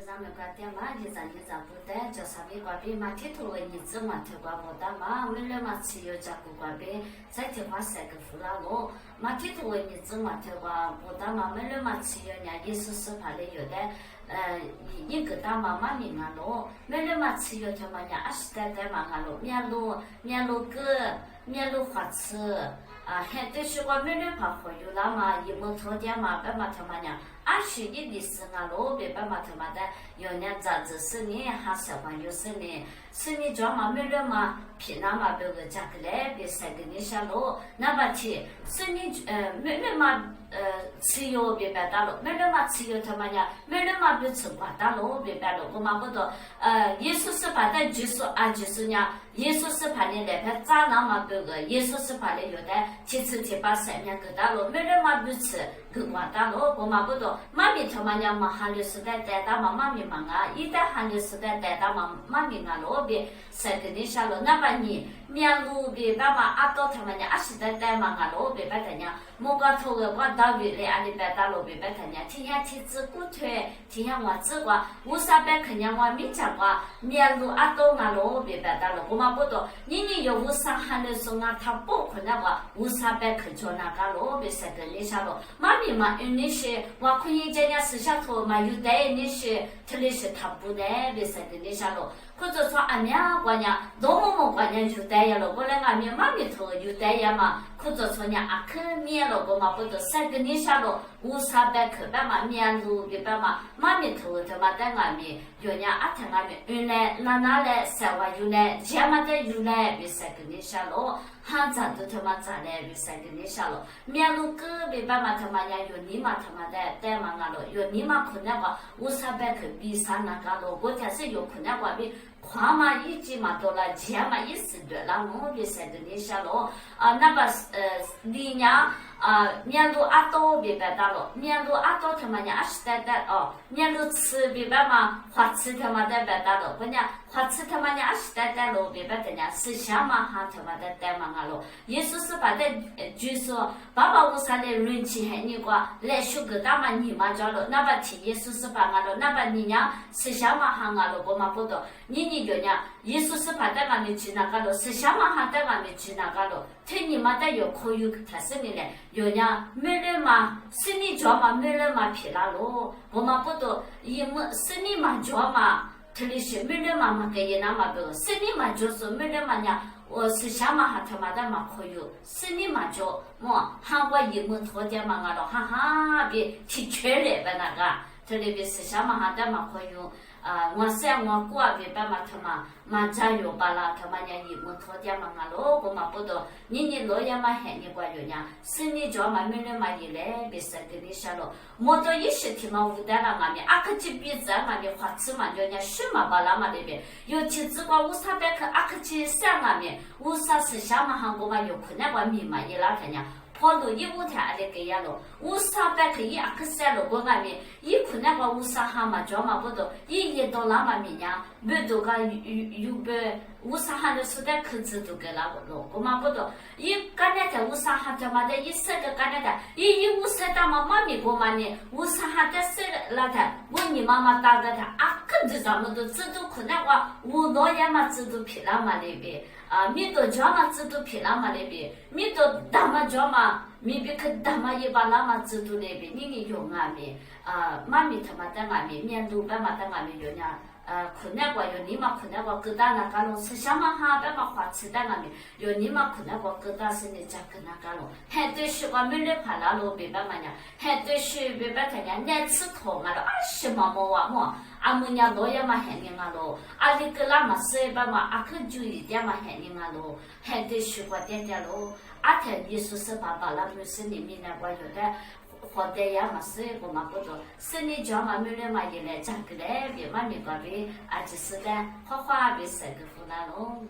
咱们个爹妈一张不带，叫啥别挂边嘛，铁头个日子嘛，头挂不打嘛，没人嘛吃有家顾挂边，再提花三个富拉罗，嘛铁头个日子嘛，头挂不打嘛，没人嘛吃有人也是怕的有的，一个打嘛嘛命啊罗，没人嘛吃有他妈人20代嘛啊罗，面路个，面路花吃。还得是我没人怕活有啦嘛，一毛头点嘛，白嘛他妈娘，21的生啊，罗别白嘛他妈的，有人咋子是你还喜欢有是你，是你专门没人嘛，平常嘛别个讲个来，别三个你下路，那把天是你没人嘛吃药别白打了，没人嘛吃药他妈娘，没人嘛别吃瓜打了别白了，我嘛不多，耶稣是把的就是呢，耶稣是怕你来拍咋那么别个，耶稣是怕你有的。其次提把三面给打了，没人嘛不吃，给我打了，我嘛不多。妈咪他妈娘嘛韩流时代带打嘛妈咪嘛啊，一旦韩流时代带打嘛妈咪啊罗别，三个你下了，哪怕你面路别把嘛阿到他妈娘20代带嘛啊罗别把他娘，莫个头个我到月来阿里白打罗别把他娘，天下天子骨腿，天下我子个，500肯定我米家个，面路阿到啊罗别白打了，我嘛不多。你有500韩流时啊，他不可能个。500克做那个罗别三个你下罗，妈咪嘛，那些我可以讲是小头嘛，有带那些，特别是他不带别三个你下罗，或者说俺娘姑娘，多么姑娘就带呀了，我来俺们妈咪头有带呀嘛，或者说呢阿克面了，我嘛不都三个你下罗，500克白嘛面路别白嘛，妈咪头他妈带俺们，有人阿听俺们，原来哪来3万有来，钱嘛得有来别三个你下罗。哈咋都他妈咋来比三个你下了，面路个别爸妈他妈呀有你妈他妈的带嘛啊了，有你妈可能个500克比3那个了，我才是有可能个比宽嘛一斤嘛多了，钱嘛10多了，我比三个你下了那个里娘面路阿多别白打了，面路阿多他妈呀20代哦，面路吃别白嘛花吃他妈的白打了，我讲花吃他妈呀20代了别白的呢，是想嘛哈他妈的带嘛。耶稣是把的就说爸爸我上来人气很你个来学个大嘛你嘛着了，那把提耶稣是把俺了，那把你娘是想嘛哈俺了，我嘛不懂，你就讲耶稣是把的俺们去那个了，是想嘛哈的俺们去那个了，听你嘛的有可有他是你嘞，有讲没人嘛，是你着嘛没人嘛皮拉喽，我嘛不懂，因为是你嘛着嘛。特别是没人妈妈给人那么多，是你嘛就是没人嘛呀，我是想嘛哈他妈的嘛可有，是你嘛就么韩国一么拖点嘛啊了，哈哈别提缺来吧那个，特别是想嘛哈的嘛可有。我想我过别把嘛他妈嘛加油吧啦，他妈呀一么拖点嘛啊咯，我嘛不懂，你老爷嘛喊你过有呀，是你叫嘛没人嘛一来别说给你下了，莫到一些天嘛无得了俺们，克去比子俺们花吃嘛叫人水嘛把那嘛那边，有天只管500克克去3俺们，50是想嘛韩国嘛有可能我米嘛一拉看呀。跑路一5天的给呀了，500克一克3了，我外面一可能个50哈嘛，叫嘛不多，一到那嘛米呀，没多个有个50哈的时代克制都给那个了，我嘛不多，一刚才在50哈他妈的1个刚才的，一50的嘛妈咪我嘛呢，50哈的是那台，我你妈妈打个他克制咱们都制度可能我老爷嘛制度皮那嘛那边。米多叫嘛制度皮那么那边，米多大嘛叫嘛，米别去大嘛一把那嘛制度那边，你用俺们妈咪他妈在俺们面路白嘛在俺们用呀，可能个有你嘛可能个各大那个咯，吃什么哈白嘛花吃的俺们，有你嘛可能个各大是你家跟那个咯，还对是个没人怕那咯别白嘛呀，还对是别白他呀难吃透嘛了，20毛毛啊么。阿姆娘老爷嘛喊你啊喽，阿里个那嘛是吧嘛，阿克就一点嘛喊你啊喽，还得学过点点喽。阿天你说是爸爸那不是里面那个有的，活得呀嘛是我嘛不多，是你叫嘛没人嘛也来讲个来，别嘛没个别，阿就是的，花花别是个湖南喽。